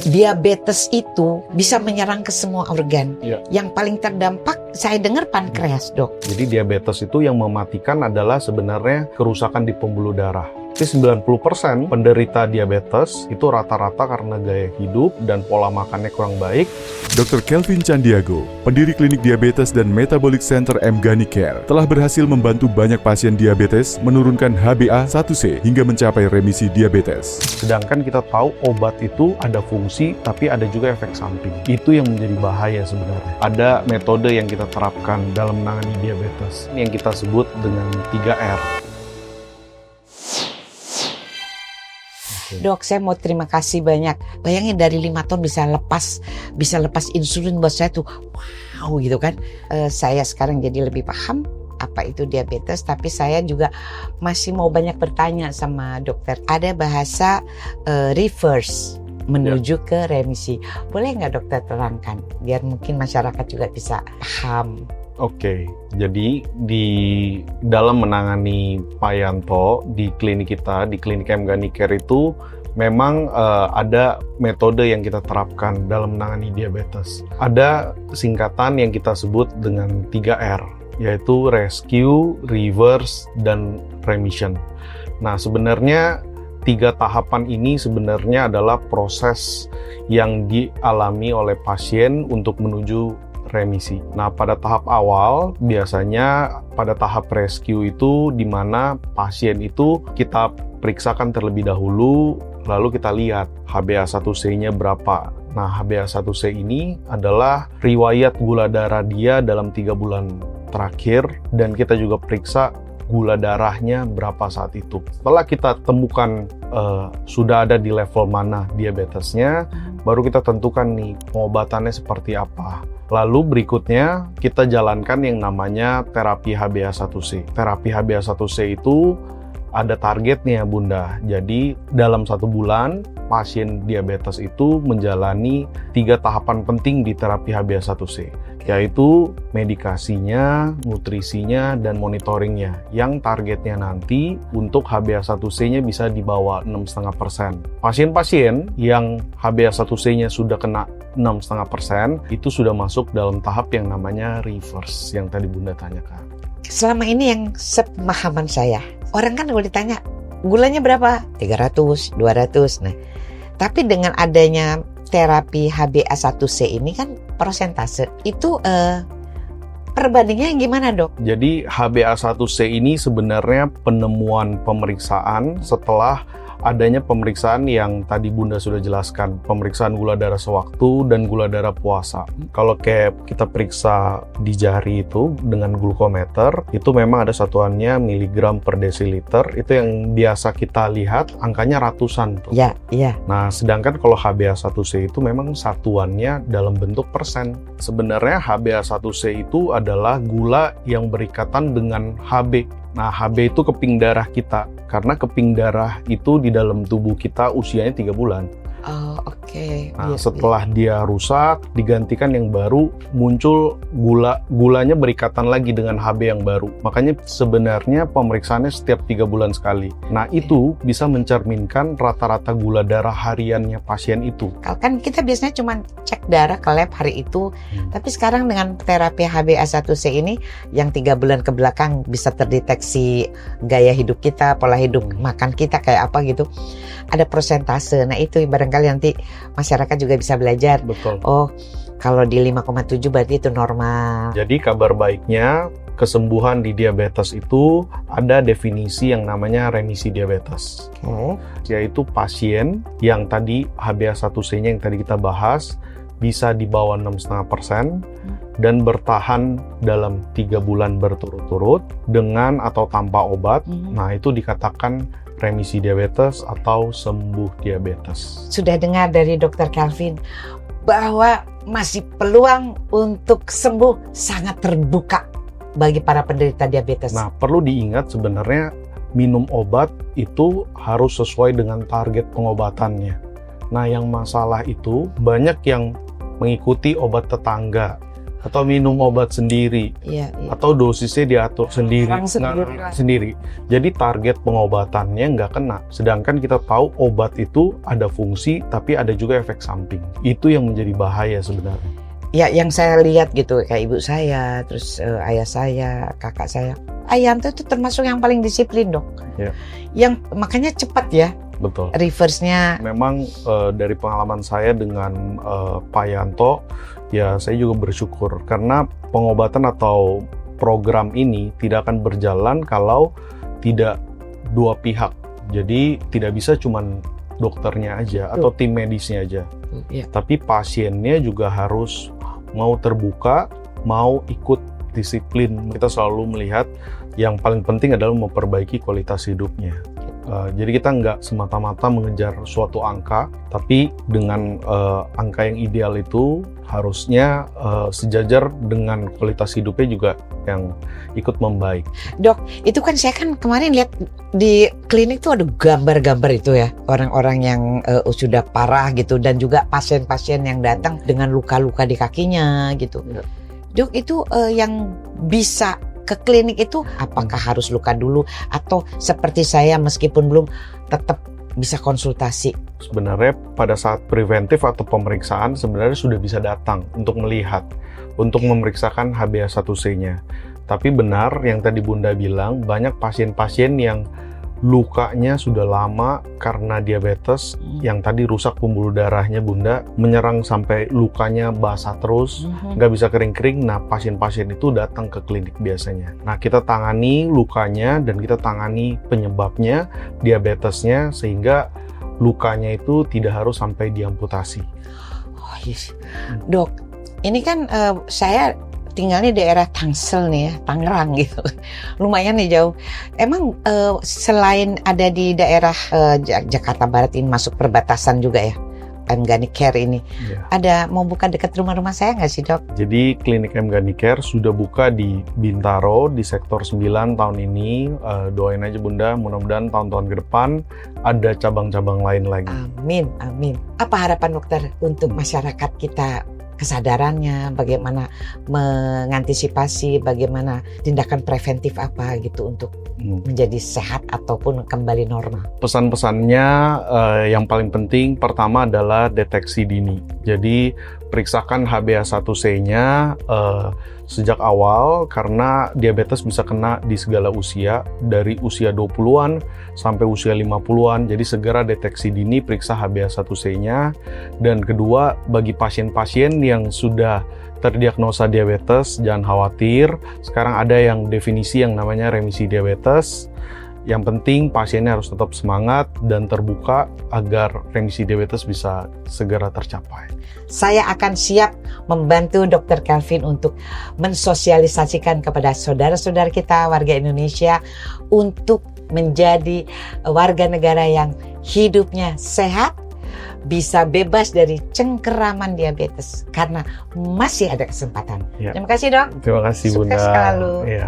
diabetes itu bisa menyerang ke semua organ. Ya. Yang paling terdampak saya dengar pankreas, Dok. Jadi diabetes itu yang mematikan adalah sebenarnya kerusakan di pembuluh darah. Jadi 90% penderita diabetes itu rata-rata karena gaya hidup dan pola makannya kurang baik. Dr. Kelvin Candiago, pendiri klinik diabetes dan Metabolic Center M. Ghani Care, telah berhasil membantu banyak pasien diabetes menurunkan HbA1c hingga mencapai remisi diabetes. Sedangkan kita tahu obat itu ada fungsi, tapi ada juga efek samping. Itu yang menjadi bahaya sebenarnya. Ada metode yang kita terapkan dalam menangani diabetes, yang kita sebut dengan 3R. Dok, saya mau terima kasih banyak. Bayangin dari 5 tahun bisa lepas insulin, buat saya tuh wow gitu kan. Saya sekarang jadi lebih paham apa itu diabetes, tapi saya juga masih mau banyak bertanya sama dokter. Ada bahasa reverse menuju ke remisi. Boleh nggak dokter terangkan biar mungkin masyarakat juga bisa paham? Oke, jadi di dalam menangani Pak Yanto di klinik kita, di klinik M. Ghani Care itu memang ada metode yang kita terapkan dalam menangani diabetes. Ada singkatan yang kita sebut dengan 3R, yaitu rescue, reverse, dan remission. Nah, sebenarnya 3 tahapan ini sebenarnya adalah proses yang dialami oleh pasien untuk menuju remisi. Nah, pada tahap awal, biasanya pada tahap rescue itu di mana pasien itu kita periksakan terlebih dahulu, lalu kita lihat HbA1c-nya berapa. Nah, HbA1c ini adalah riwayat gula darah dia dalam 3 bulan terakhir, dan kita juga periksa gula darahnya berapa saat itu. Setelah kita temukan sudah ada di level mana diabetesnya, baru kita tentukan nih pengobatannya seperti apa. Lalu berikutnya kita jalankan yang namanya terapi HbA1c. Terapi HbA1c itu ada targetnya, Bunda. Jadi dalam 1 bulan pasien diabetes itu menjalani 3 tahapan penting di terapi HbA1c, yaitu medikasinya, nutrisinya, dan monitoringnya. Yang targetnya nanti untuk HbA1c-nya bisa di bawah 6,5%. Pasien-pasien yang HbA1c-nya sudah kena 6,5% itu sudah masuk dalam tahap yang namanya reverse yang tadi Bunda tanyakan. Selama ini yang sepemahaman saya, orang kan kalau ditanya gulanya berapa? 300, 200. Nah, tapi dengan adanya terapi HbA1c ini kan persentase itu perbandingannya gimana, Dok? Jadi HbA1c ini sebenarnya penemuan pemeriksaan setelah adanya pemeriksaan yang tadi Bunda sudah jelaskan, pemeriksaan gula darah sewaktu dan gula darah puasa. Kalau kayak kita periksa di jari itu dengan glukometer, itu memang ada satuannya miligram per desiliter, itu yang biasa kita lihat angkanya ratusan tuh. Ya, iya. Nah, sedangkan kalau HbA1c itu memang satuannya dalam bentuk persen. Sebenarnya HbA1c itu adalah gula yang berikatan dengan Hb. Nah, Hb itu keping darah kita, karena keping darah itu di dalam tubuh kita usianya 3 bulan. Oh, oke. Nah, setelah dia rusak, digantikan yang baru, muncul gulanya berikatan lagi dengan Hb yang baru. Makanya sebenarnya pemeriksaannya setiap 3 bulan sekali. Nah, itu bisa mencerminkan rata-rata gula darah hariannya pasien itu. Kan kita biasanya cuma cek darah ke lab hari itu, tapi sekarang dengan terapi HbA1c ini yang 3 bulan ke belakang bisa terdeteksi gaya hidup kita, pola hidup makan kita kayak apa gitu. Ada persentase. Nah, itu barangkali nanti masyarakat juga bisa belajar. Betul. Oh, kalau di 5,7 berarti itu normal. Jadi kabar baiknya, kesembuhan di diabetes itu ada definisi yang namanya remisi diabetes. Yaitu pasien yang tadi HbA1c-nya yang tadi kita bahas bisa di bawah 6,5% dan bertahan dalam 3 bulan berturut-turut dengan atau tanpa obat. Nah, itu dikatakan remisi diabetes atau sembuh diabetes. Sudah dengar dari Dr. Kelvin bahwa masih peluang untuk sembuh sangat terbuka bagi para penderita diabetes. Nah, perlu diingat sebenarnya minum obat itu harus sesuai dengan target pengobatannya. Nah, yang masalah itu banyak yang mengikuti obat tetangga. atau minum obat sendiri, Iya. atau dosisnya diatur sendiri, Orang sendiri nggak- lah. sendiri. Jadi target pengobatannya nggak kena. Sedangkan kita tahu obat itu ada fungsi, tapi ada juga efek samping. Itu yang menjadi bahaya sebenarnya. Ya, yang saya lihat gitu, kayak ibu saya, terus ayah saya, kakak saya. Ayanto itu termasuk yang paling disiplin, Dok. Ya. Yang makanya cepat ya Betul. reverse-nya. Memang dari pengalaman saya dengan Pak Yanto, ya saya juga bersyukur karena pengobatan atau program ini tidak akan berjalan kalau tidak dua pihak. Jadi tidak bisa cuman dokternya aja atau tim medisnya aja, Ya. tapi pasiennya juga harus mau terbuka, mau ikut disiplin. Kita selalu melihat yang paling penting adalah memperbaiki kualitas hidupnya. Jadi kita nggak semata-mata mengejar suatu angka, tapi dengan angka yang ideal itu harusnya sejajar dengan kualitas hidupnya juga yang ikut membaik. Dok, itu kan saya kan kemarin lihat di klinik tuh ada gambar-gambar itu ya, orang-orang yang sudah parah gitu, dan juga pasien-pasien yang datang dengan luka-luka di kakinya gitu. Ya. Dok, itu yang bisa ke klinik itu apakah harus luka dulu atau seperti saya meskipun belum tetap bisa konsultasi? Sebenarnya pada saat preventif atau pemeriksaan sebenarnya sudah bisa datang untuk melihat, untuk memeriksakan HbA1c-nya. Tapi benar yang tadi Bunda bilang, banyak pasien-pasien yang lukanya sudah lama karena diabetes, yang tadi rusak pembuluh darahnya Bunda, menyerang sampai lukanya basah terus, nggak bisa kering-kering. Nah, pasien-pasien itu datang ke klinik biasanya. Nah, kita tangani lukanya dan kita tangani penyebabnya, diabetesnya, sehingga lukanya itu tidak harus sampai diamputasi. Oh, yes. Dok, ini kan saya tinggalnya daerah Tangsel nih ya, Tangerang gitu. Lumayan nih jauh. Emang selain ada di daerah Jakarta Barat ini masuk perbatasan juga ya, M-Ganicare ini. Ya. Ada mau buka dekat rumah-rumah saya nggak sih, Dok? Jadi klinik M-Ganicare sudah buka di Bintaro di sektor 9 tahun ini. Doain aja Bunda, mudah-mudahan tahun-tahun ke depan ada cabang-cabang lain lagi. Amin, amin. Apa harapan dokter untuk masyarakat kita? Kesadarannya, bagaimana mengantisipasi, bagaimana tindakan preventif apa gitu untuk menjadi sehat ataupun kembali normal. Pesan-pesannya yang paling penting pertama adalah deteksi dini. Jadi periksakan HbA1c-nya sejak awal karena diabetes bisa kena di segala usia, dari usia 20-an sampai usia 50-an. Jadi segera deteksi dini, periksa HbA1c-nya. Dan kedua, bagi pasien-pasien yang sudah terdiagnosa diabetes, jangan khawatir. Sekarang ada yang definisi yang namanya remisi diabetes. Yang penting pasiennya harus tetap semangat dan terbuka agar remisi diabetes bisa segera tercapai. Saya akan siap membantu Dr. Kelvin untuk mensosialisasikan kepada saudara-saudara kita warga Indonesia untuk menjadi warga negara yang hidupnya sehat, bisa bebas dari cengkeraman diabetes karena masih ada kesempatan. Ya. Terima kasih, Dok. Terima kasih Bunda. Sukses selalu. Iya.